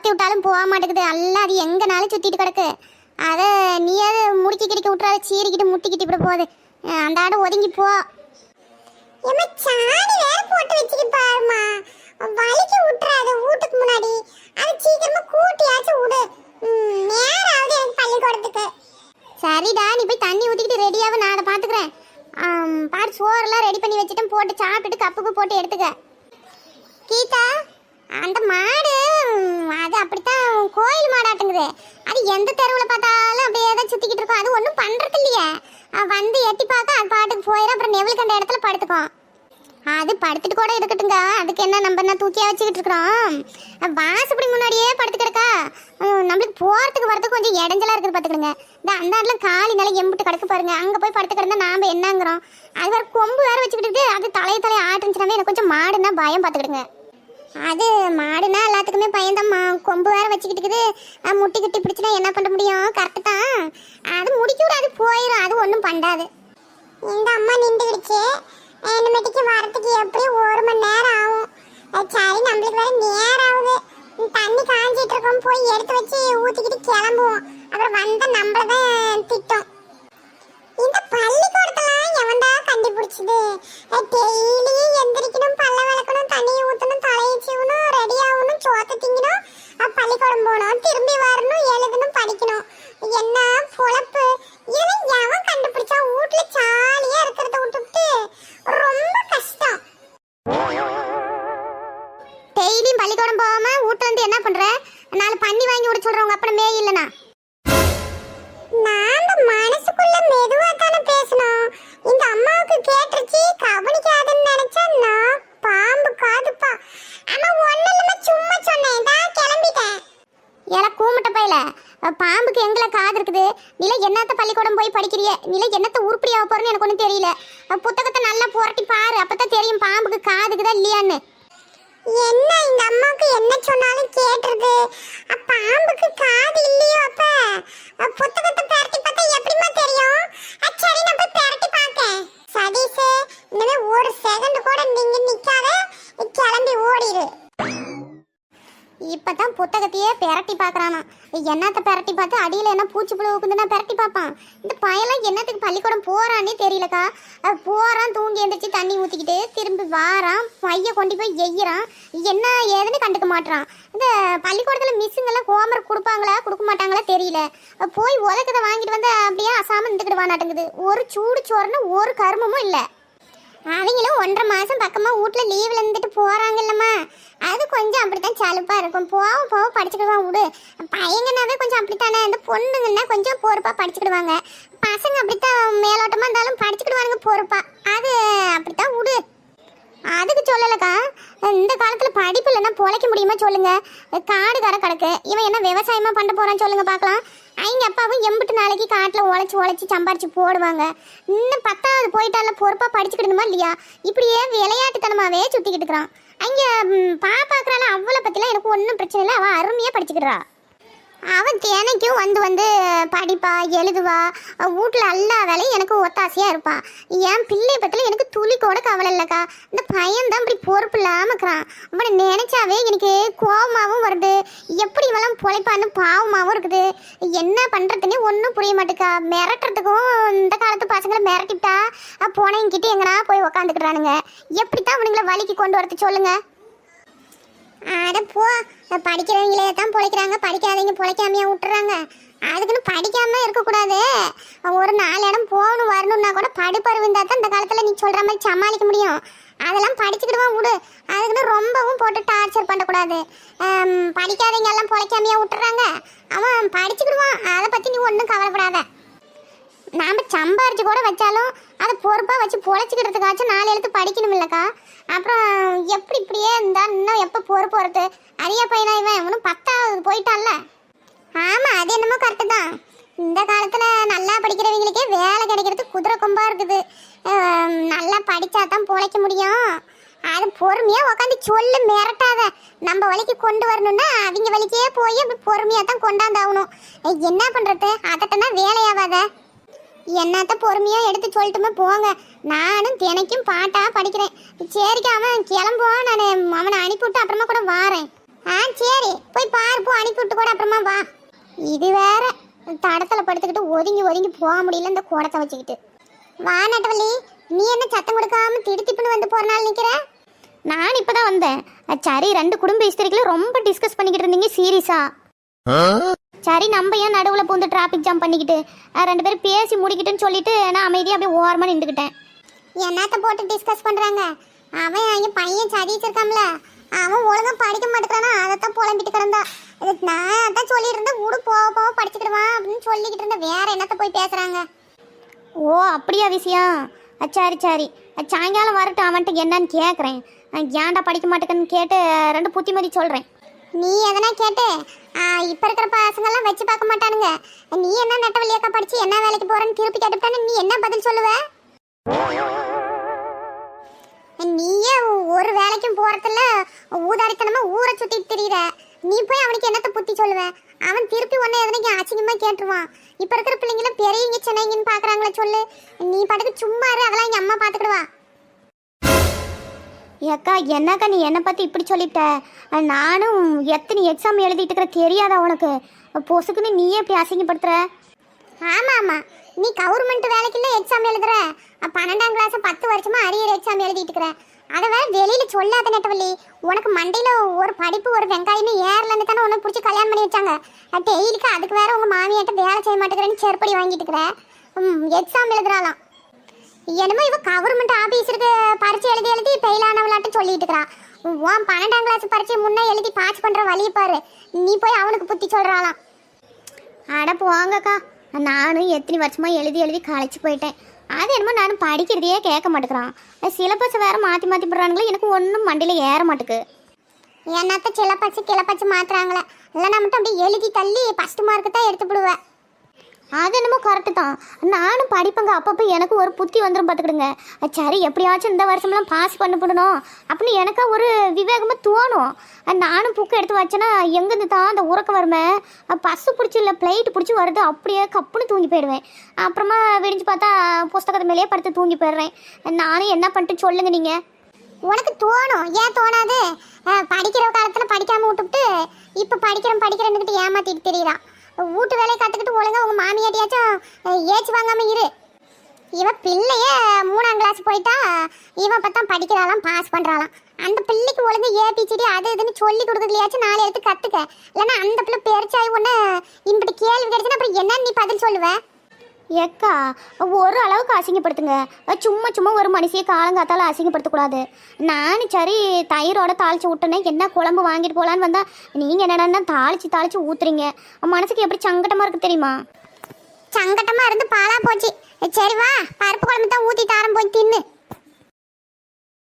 துரத்தி விட்டாலும் போக மாட்டேங்குது. எல்லாம் அது எங்கனாலும் சுத்திட்டு கிடக்கு. அதை நீயாவது முறுக்கி கிடைக்க விட்டுறாது, சீரிக்கிட்டு முட்டிக்கிட்டு இப்படி போகுது. அந்த ஆடு ஒதுங்கி போ. சாணி வேற போட்டு வச்சுட்டு பாருமா, வலிக்கு விட்டுறாது வீட்டுக்கு முன்னாடி. அது சீக்கிரமா கூட்டியாச்சும் விடு, நேராவது எனக்கு பள்ளிக்கூடத்துக்கு. சரிடா, நீ போய் தண்ணி ஊற்றிக்கிட்டு ரெடியாகவும் நான் அதை பார்த்துக்கிறேன். பாரு, சோறெல்லாம் ரெடி பண்ணி வச்சுட்டேன், போட்டு சாப்பிட்டுட்டு கப்புக்கு போட்டு எடுத்துக்க. கீதா, அந்த மாடு அது அப்படித்தான் கோயில் மாடாட்டுங்குது. அது எந்த தெருவில் பார்த்தாலும் அப்படியே தான் சுற்றிக்கிட்டு இருக்கும். அது ஒன்றும் பண்ணுறது இல்லையே. வந்து எட்டி பார்க்க அது பாட்டுக்கு போயிடும். அப்புறம் நெவில் கண்ட இடத்துல படுத்துக்கும். அது படுத்துட்டு கூட இருக்கட்டுங்க, அதுக்கு என்ன, நம்ம என்ன தூக்கியா வச்சுக்கிட்டு இருக்கிறோம். வாசப்படி முன்னாடியே படுத்து கிடக்கா. நம்மளுக்கு போகிறதுக்கு வரதுக்கு கொஞ்சம் இடைஞ்சலாக இருக்குது பார்த்துக்கிடுங்க. இந்த அந்த இடத்துல காலி நிலை எம்பிட்டு கிடக்கு பாருங்க. அங்கே போய் படுத்து கிடந்தா நாம் என்னங்கிறோம். அது வேறு கொம்பு வேறு வச்சுக்கிட்டு அது தலையை ஆட்டுச்சுனாவே எனக்கு கொஞ்சம் மாடுன்னா பயம் பார்த்துக்கிடுங்க. அது மாடுனா எல்லாத்துக்குமே பயந்தம்மா. கொம்பு வேற வச்சுக்கிட்டு இருக்குது. முட்டி கிட்டி பிடிச்சினா என்ன பண்ண முடியும்? கரெக்டு தான். அது முடிக்க விட அது போயிடும், அது ஒன்றும் பண்ணாது. இந்த அம்மா நின்றுக்கிடுச்சு. இனிமேட்டுக்கு வரத்துக்கு எப்படியும் 1 மணி நேரம் ஆகும். சரி, நம்மளுக்கு வேற நேரம் ஆகுது. தண்ணி காஞ்சிட்டு இருக்கோம், போய் எடுத்து வச்சு ஊற்றிக்கிட்டு கிளம்புவோம். அப்புறம் வந்த நம்மளதான் திட்டம். இந்த பள்ளிக்கூடத்தெல்லாம் எவன்டா கண்டுபிடிச்சது? டெய்லியும் எந்திரிக்கணும், பல்ல விளக்கணும், தண்ணியை ஊற்றணும், தலையை சீவணும், ரெடி ஆகணும், சோத்தை திங்கணும், பள்ளிக்கூடம் போகணும், திரும்பி வரணும், எழுதணும், படிக்கணும். என்ன பொழப்பு! இதெல்லாம் எவன் கண்டுபிடிச்சா? வீட்டுல ஜாலியா இருக்கிறத விட்டுவிட்டு ரொம்ப கஷ்டம். டெய்லியும் பள்ளிக்கூடம் போகாம வீட்டுல இருந்து என்ன பண்ற? 4 பண்ணி வாங்கி விட சொல்றவங்க அப்படி மே இல்லைனா நாம மனசுக்குள்ள மெதுவா தானே பேசணும். இந்த அம்மாவுக்கு கேட்டுருச்சு, கவனிக்காதுன்னு நினைச்சா நான் பாம்பு காதுப்பா. ஆனா ஒண்ணு இல்ல, சும்மா சொன்னேன், தான் கிளம்பிட்டேன். ஏல கூமுட்ட பையில, பாம்புக்கு எங்கள காது இருக்குது? நில என்னத்த பள்ளிக்கூடம் போய் படிக்கிறிய? நில என்னத்த உருப்படியாக போறேன்னு எனக்கு ஒன்றும் தெரியல. புத்தகத்தை நல்லா புரட்டி பாரு, அப்பதான் தெரியும் பாம்புக்கு காதுக்குதா இல்லையான்னு. என்ன இந்த அம்மாவுக்கு என்ன சொன்னாலும் கேட்டுருது. பாம்புக்கு காது இல்லையோ? அப்ப புத்தகத்தை பரட்டி பார்த்தா எப்படிமா தெரியும்? சரி, நான் போய் பரட்டி பார்க்கேன். சதீஷ், இனிமே 1 செகண்ட் கூட நீங்க நிக்காத, கிளம்பி ஓடிடு. இப்பதான் புத்தகத்தையே பெரட்டி பார்க்கறானா. என்னத்த பெரட்டி பார்த்து அடியில் என்ன பூச்சி புழு உக்குதுன்னா பெரட்டி பார்ப்பான். இந்த பையெல்லாம் என்னத்துக்கு பள்ளிக்கூடம் போறான்னே தெரியலக்கா. போறான், தூங்கி எழுந்திரிச்சு தண்ணி ஊற்றிக்கிட்டு திரும்பி வாரான், பைய கொண்டு போய் எய்யிறான். என்ன ஏதுன்னு கண்டுக்க மாட்டான். இந்த பள்ளிக்கூடத்தில் மிஸ்ஸுங்கெல்லாம் ஹோம்ஒர்க் கொடுப்பாங்களா கொடுக்க மாட்டாங்களா தெரியல. போய் உதக்கத்தை வாங்கிட்டு வந்து அப்படியே அசாம இருந்துக்கிடுவானாட்டுங்குது. ஒரு சூடு சோறுன்னு ஒரு கருமமும் இல்லை. அவங்களும் 1.5 மாதம் பக்கமாக வீட்டில் லீவில் இருந்துட்டு போகிறாங்க இல்லைம்மா. அது கொஞ்சம் அப்படித்தான் சலுப்பாக இருக்கும். போக படிச்சுக்கிடுவான் விடு. பையங்கன்னாவே கொஞ்சம் அப்படித்தானே. இந்த பொண்ணுங்கன்னா கொஞ்சம் பொறுப்பாக படிச்சுக்கிடுவாங்க. பசங்க அப்படித்தான் மேலோட்டமாக இருந்தாலும் படிச்சுக்கிடுவானுங்க பொறுப்பாக. அது அப்படித்தான் விடு. அதுக்கு சொல்லலக்கா, இந்த காலத்தில் படிப்பு இல்லைன்னா பொழைக்க முடியுமா சொல்லுங்க? காடு கரை கிடக்கு. இவன் என்ன விவசாயமாக பண்ண போகிறான்னு சொல்லுங்க பார்க்கலாம். அவங்க அப்பாவும் எம்பிட்டு நாளைக்கு காட்டில் உழைச்சி சம்பாரிச்சு போடுவாங்க. இன்னும் 10வது போயிட்டால பொறுப்பாக படிச்சுக்கிடணுமா இல்லையா? இப்படியே விளையாட்டுத்தனமாகவே சுற்றிக்கிட்டு இருக்கிறான். அங்கே பாப்பாக்குறால அவளை பற்றிலாம் எனக்கு ஒன்றும் பிரச்சனை இல்லை. அவள் அருமையாக படிச்சுக்கிடுறா. அவன் தினைக்கும் வந்து படிப்பா, எழுதுவா. வீட்டில் எல்லா வேலையும் எனக்கு ஒத்தாசையாக இருப்பான். என் பிள்ளை பற்றில எனக்கு துளி கூட கவலை இல்லைக்கா. இந்த பையன்தான் இப்படி பொறுப்பு இல்லாமல் இருக்கிறான். அவனை நினைச்சாவே எனக்கு கோபமாகவும் வருது. எப்படி இவெல்லாம் பொழைப்பான்னு பாவமாகவும் இருக்குது. என்ன பண்ணுறதுன்னே ஒன்றும் புரிய மாட்டேக்கா. மிரட்டுறதுக்கும் இந்த காலத்து பசங்களை மிரட்டிவிட்டா போனவங்கிட்ட எங்கன்னா போய் உக்காந்துக்கிறானுங்க. எப்படித்தான் அவனுங்களை வலிக்கு கொண்டு வரது சொல்லுங்க? அட போ, படிக்கிறவங்களே தான் பொழைக்கிறாங்க, படிக்காதவங்க பொழைக்காமையா விட்டுறாங்க. அதுக்குன்னு படிக்காம இருக்கக்கூடாது. ஒரு 4 இடம் போகணும் வரணும்னா கூட படிப்பறிவு இருந்தால் தான் இந்த காலத்தில் நீ சொல்கிற மாதிரி சமாளிக்க முடியும். அதெல்லாம் படிச்சுக்கிடுவான் விடு. அதுக்குன்னு ரொம்பவும் போட்டு டார்ச்சர் பண்ணக்கூடாது. படிக்காதவங்க எல்லாம் பொழைக்காமையா விட்டுறாங்க. அவன் படிச்சுக்கிடுவான், அதை பற்றி நீ ஒன்றும் கவலைப்படாத. நாம் சம்பாரிச்சு கூட வச்சாலும் அதை பொறுப்பாக வச்சு பொழைச்சிக்கிறதுக்காச்சும் 4 எழுத்து படிக்கணும் இல்லைக்கா. அப்புறம் எப்படி இப்படியே இருந்தா இன்னும் எப்போ பொறுப்பு வருது? அரியா பையனா இவன்? ஒன்றும் 10வது போயிட்டான்ல. ஆமாம், அது என்னமோ கரெக்டு தான். இந்த காலத்தில் நல்லா படிக்கிறவங்களுக்கே வேலை கிடைக்கிறது குதிரை கொம்பா இருக்குது. நல்லா படித்தா தான் பொழைக்க முடியும். அது பொறுமையாக உட்காந்து சொல்லு, மிரட்டாத. நம்ம வழிக்கு கொண்டு வரணும்னா அவங்க வழிக்கே போய் அப்படி பொறுமையாக தான் கொண்டாந்தாகணும். என்ன பண்ணுறது? அதட்டனா வேலையாவாத. என்னத்த பொறுமையாக எடுத்து சொல்லட்டுமே போங்க. நானும் தினைக்கும் பாட்டாக படிக்கிறேன். சரிக்கா, அவன் கிளம்புவான். நான் அவனை அனுப்பிவிட்டு அப்புறமா கூட வாரேன். சரி போய் பாரு, போ, அனுப்பி விட்டு கூட அப்புறமா வா. இது வேற தடத்துல படுத்துக்கிட்டு ஒதுங்கி ஒதுங்கி போக முடியல இந்த குடத்தை வச்சுக்கிட்டு. வா நட்டவள்ளி, நீ என்ன சத்தம் கொடுக்காம திடுத்திப்புன்னு வந்து போறனால நிக்கிற? நான் இப்பதான் வந்தேன். சரி, 2 குடும்ப ஹிஸ்டரிக்குள்ள ரொம்ப டிஸ்கஸ் பண்ணிக்கிட்டு இருந்தீங்க சீரியஸா. சரி, நம்ம ஏன் நடுவில் பூந்து டிராஃபிக் ஜாம் பண்ணிக்கிட்டு 2 பேரும் பேசி முடிக்கிட்டுன்னு சொல்லிட்டு நான் அமைதியாக அப்படியே ஓரமாக நின்றுக்கிட்டேன். என்னத்த போட்டு டிஸ்கஸ் பண்ணுறாங்க? அவன் என் பையன் சதிச்சிருக்கான்ல, அவன் ஒழுங்காக படிக்க மாட்டேங்கிறானா, அதைத்தான் புலம்பிட்டு கிடந்தா. நான் அதான் சொல்லிட்டு இருந்தேன், ஊடு போக போக படிச்சுக்கிடுவான் அப்படின்னு சொல்லிக்கிட்டு இருந்தேன். வேற என்னத்த போய் பேசுகிறாங்க? ஓ அப்படியா விஷயம்? சரி சரி, சாயங்காலம் வரட்டும், அவன்ட்டு என்னன்னு கேட்குறேன். ஏன்டா படிக்க மாட்டேங்கன்னு கேட்டு 2 புத்திமதி சொல்கிறேன். நீ எதனா கேட்டு இப்போ இருக்கிற பசங்கள்லாம் வச்சு பார்க்க மாட்டானுங்க. நீ என்ன நட்டவழியாக்கா படிச்சு என்ன வேலைக்கு போறேன்னு திருப்பி கேட்டுட்டானு நீ என்ன பதில் சொல்லுவ? நீயே ஒரு வேலைக்கும் போறதில்ல, ஊதாரித்தனமா ஊரை சுத்திட்டு திரியிற. நீ போய் அவனுக்கு என்னத்த புத்தி சொல்லுவ? அவன் திருப்பி ஒன்னு எதனைக்கு அசிங்கமா கேட்டுருவான். இப்ப இருக்கிற பிள்ளைங்களும் பெரியவங்க சின்னவங்கன்னு பாக்குறாங்களா சொல்லு. நீ பாட்டுக்கு சும்மா இரு, அதெல்லாம் எங்க அம்மா பாத்துக்கிடுவா. ஏக்கா என்னக்கா நீ என்னை பற்றி இப்படி சொல்லிட்ட? நானும் எத்தனை எக்ஸாம் எழுதிட்டு இருக்கிற தெரியாதா உனக்கு? பொசுக்குன்னு நீயே இப்படி அசிங்கப்படுத்துற? ஆமாம் ஆமாம், நீ கவர்மெண்ட் வேலைக்குள்ள எக்ஸாம் எழுதுற. 12ஆம் கிளாஸ் 10 வருஷமா அரியர் எக்ஸாம் எழுதிட்டு இருக்கிற. அதை வேற வெளியில் சொல்லாத நட்டவள்ளி. உனக்கு மண்டையில் ஒரு படிப்பு ஒரு வெங்காயமே ஏறலன்னு தானே உனக்கு பிடிச்சி கல்யாணம் பண்ணி வச்சாங்க. டெய்லிக்கு அதுக்கு வேற உங்கள் மாமியாட்ட வேலை செய்ய மாட்டேங்கிறேன்னு செருப்படி வாங்கிட்டு இருக்கிற. எக்ஸாம் எழுதுறாளாம். என்னமோ இவ கவர்மெண்ட் ஆபீஸருக்கு பரிச்சை எழுதி ஃபெயில் ஆனவளாட்டு சொல்லிட்டு இருக்கிறா. உன் 12ஆம் கிளாஸ் பரிச்சை முன்னே எழுதி பாஸ் பண்ற வழியை பாரு. நீ போய் அவனுக்கு புத்தி சொல்றாளாம். அட போங்கக்கா, நானும் எத்தனை வருஷமா எழுதி களைச்சு போயிட்டேன். அது என்னமோ நானும் படிக்கிறதையே கேட்க மாட்டேங்கிறான். சிலபஸ் வேற மாற்றி போடுறானுங்களே, எனக்கு ஒன்றும் மண்டியில் ஏற மாட்டுக்கு. என்னத்த கிளப்பச்சு மாத்துறாங்களே, இல்லைன்னா மட்டும் அப்படியே எழுதி தள்ளி ஃபஸ்ட் மார்க்கு தான் எடுத்துவிடுவேன். அது என்னமோ கரெக்டு தான். நானும் படிப்பேங்க, அப்பப்போ எனக்கு ஒரு புத்தி வந்துடும் பார்த்துக்கிடுங்க. சரி எப்படியாச்சும் இந்த வருஷம்லாம் பாஸ் பண்ணணும் அப்படின்னு எனக்கு ஒரு விவேகமாக தோணும். நானும் புக்கு எடுத்து வச்சேன்னா எங்கேருந்து தான் அந்த உறக்க வருமே, பஸ்ஸு பிடிச்சி இல்லை ஃப்ளைட்டு பிடிச்சி வருது, அப்படியே கப்புன்னு தூங்கி போயிடுவேன். அப்புறமா விடிஞ்சு பார்த்தா புஸ்தகத்து மேலேயே படுத்து தூங்கி போயிடுறேன். நானும் என்ன பண்ணிட்டு சொல்லுங்க நீங்கள். உனக்கு தோணும், ஏன் தோணாது? படிக்கிற காலத்தில் படிக்காமல் விட்டுவிட்டு இப்போ படிக்கிறேன்னுக்கிட்டு ஏமாற்றிட்டு தெரியுறான். வீட்டு வேலையை கற்றுக்கிட்டு ஒழுங்கா உங்கள் மாமியாட்டியாச்சும் ஏச்சு வாங்காமல் இரு. இவன் பிள்ளைய 3ஆம் கிளாஸ் போயிட்டா, இவன் பார்த்தா படிக்கிறாளாம், பாஸ் பண்ணுறாளாம். அந்த பிள்ளைக்கு ஒழுங்கு ஏபிசிடி அது இதுன்னு சொல்லி கொடுக்குறதுலையாச்சும் 4 எடுத்து கற்றுக்க. இல்லைன்னா அந்த பிள்ளை பெருச்சாய் ஒன்று இப்படி கேள்வி கிடைச்சுன்னா அப்புறம் என்ன நீ பதில் சொல்லுவ? ஏக்கா ஒரு அளவுக்கு அசிங்கப்படுத்துங்க. சும்மா ஒரு மனுஷியை காலங்காத்தால அசிங்கப்படுத்தக்கூடாது. நானும் சரி தயிரோட தாளிச்சு விட்டேனே, என்ன குழம்பு வாங்கிட்டு போகலான்னு வந்தா நீங்கள் என்னென்னா தாளிச்சு ஊத்துறீங்க. மனசுக்கு எப்படி சங்கட்டமாக இருக்குது தெரியுமா? சங்கட்டமாக இருந்து பாலா போச்சு. சரி வா, பருப்பு குழம்பு தான் ஊற்றி தாரம் போய் தின்னு.